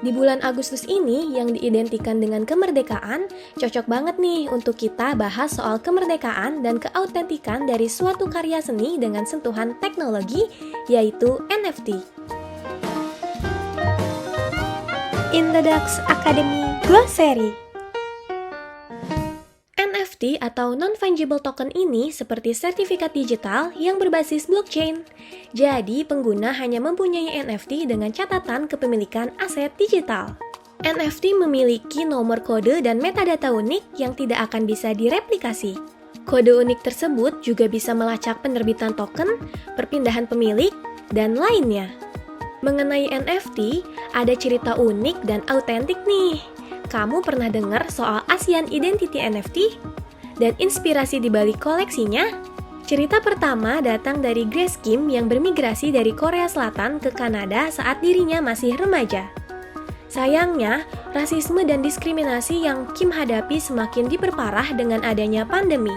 Di bulan Agustus ini yang diidentikan dengan kemerdekaan, cocok banget nih untuk kita bahas soal kemerdekaan dan keautentikan dari suatu karya seni dengan sentuhan teknologi, yaitu NFT. Index Academy Glossary. NFT atau non-fungible token ini seperti sertifikat digital yang berbasis blockchain. Jadi, pengguna hanya mempunyai NFT dengan catatan kepemilikan aset digital. NFT memiliki nomor kode dan metadata unik yang tidak akan bisa direplikasi. Kode unik tersebut juga bisa melacak penerbitan token, perpindahan pemilik, dan lainnya. Mengenai NFT, ada cerita unik dan autentik nih. Kamu pernah dengar soal ASEAN Identity NFT? Dan inspirasi di balik koleksinya? Cerita pertama datang dari Grace Kim yang bermigrasi dari Korea Selatan ke Kanada saat dirinya masih remaja. Sayangnya, rasisme dan diskriminasi yang Kim hadapi semakin diperparah dengan adanya pandemi.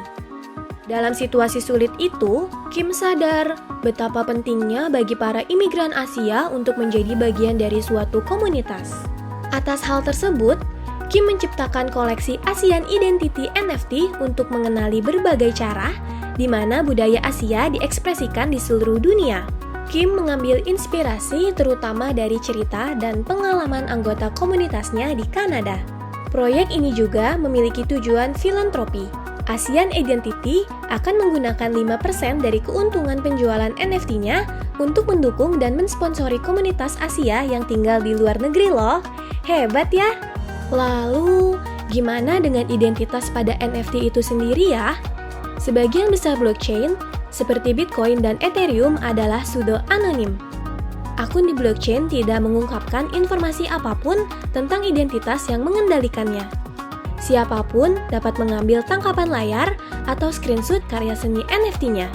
Dalam situasi sulit itu, Kim sadar betapa pentingnya bagi para imigran Asia untuk menjadi bagian dari suatu komunitas. Atas hal tersebut, Kim menciptakan koleksi ASEAN Identity NFT untuk mengenali berbagai cara di mana budaya Asia diekspresikan di seluruh dunia. Kim mengambil inspirasi terutama dari cerita dan pengalaman anggota komunitasnya di Kanada. Proyek ini juga memiliki tujuan filantropi. ASEAN Identity akan menggunakan 5% dari keuntungan penjualan NFT-nya untuk mendukung dan mensponsori komunitas Asia yang tinggal di luar negeri loh. Hebat ya! Lalu, gimana dengan identitas pada NFT itu sendiri ya? Sebagian besar blockchain, seperti Bitcoin dan Ethereum adalah pseudo-anonim. Akun di blockchain tidak mengungkapkan informasi apapun tentang identitas yang mengendalikannya. Siapapun dapat mengambil tangkapan layar atau screenshot karya seni NFT-nya.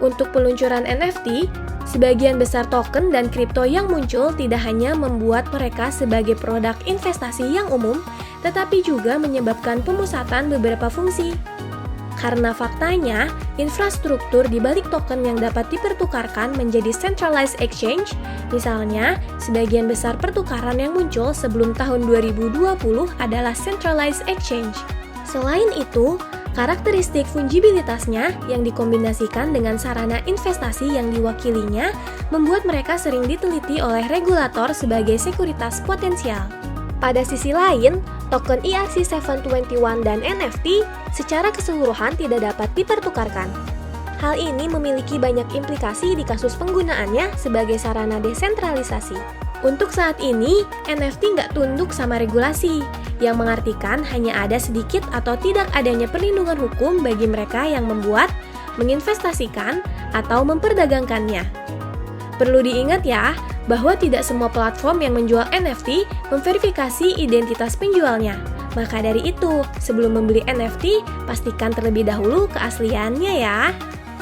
Untuk peluncuran NFT, sebagian besar token dan kripto yang muncul tidak hanya membuat mereka sebagai produk investasi yang umum, tetapi juga menyebabkan pemusatan beberapa fungsi. Karena faktanya, infrastruktur di balik token yang dapat dipertukarkan menjadi centralized exchange, misalnya, sebagian besar pertukaran yang muncul sebelum tahun 2020 adalah centralized exchange. Selain itu, karakteristik fungibilitasnya yang dikombinasikan dengan sarana investasi yang diwakilinya membuat mereka sering diteliti oleh regulator sebagai sekuritas potensial. Pada sisi lain, token ERC-721 dan NFT secara keseluruhan tidak dapat dipertukarkan. Hal ini memiliki banyak implikasi di kasus penggunaannya sebagai sarana desentralisasi. Untuk saat ini, NFT nggak tunduk sama regulasi, yang mengartikan hanya ada sedikit atau tidak adanya perlindungan hukum bagi mereka yang membuat, menginvestasikan, atau memperdagangkannya. Perlu diingat ya, bahwa tidak semua platform yang menjual NFT memverifikasi identitas penjualnya. Maka dari itu, sebelum membeli NFT, pastikan terlebih dahulu keasliannya ya.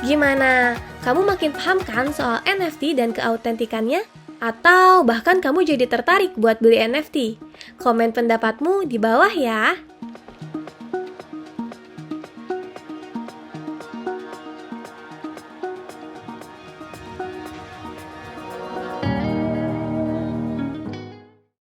Gimana? Kamu makin paham kan soal NFT dan keautentikannya? Atau bahkan kamu jadi tertarik buat beli NFT? Komen pendapatmu di bawah ya.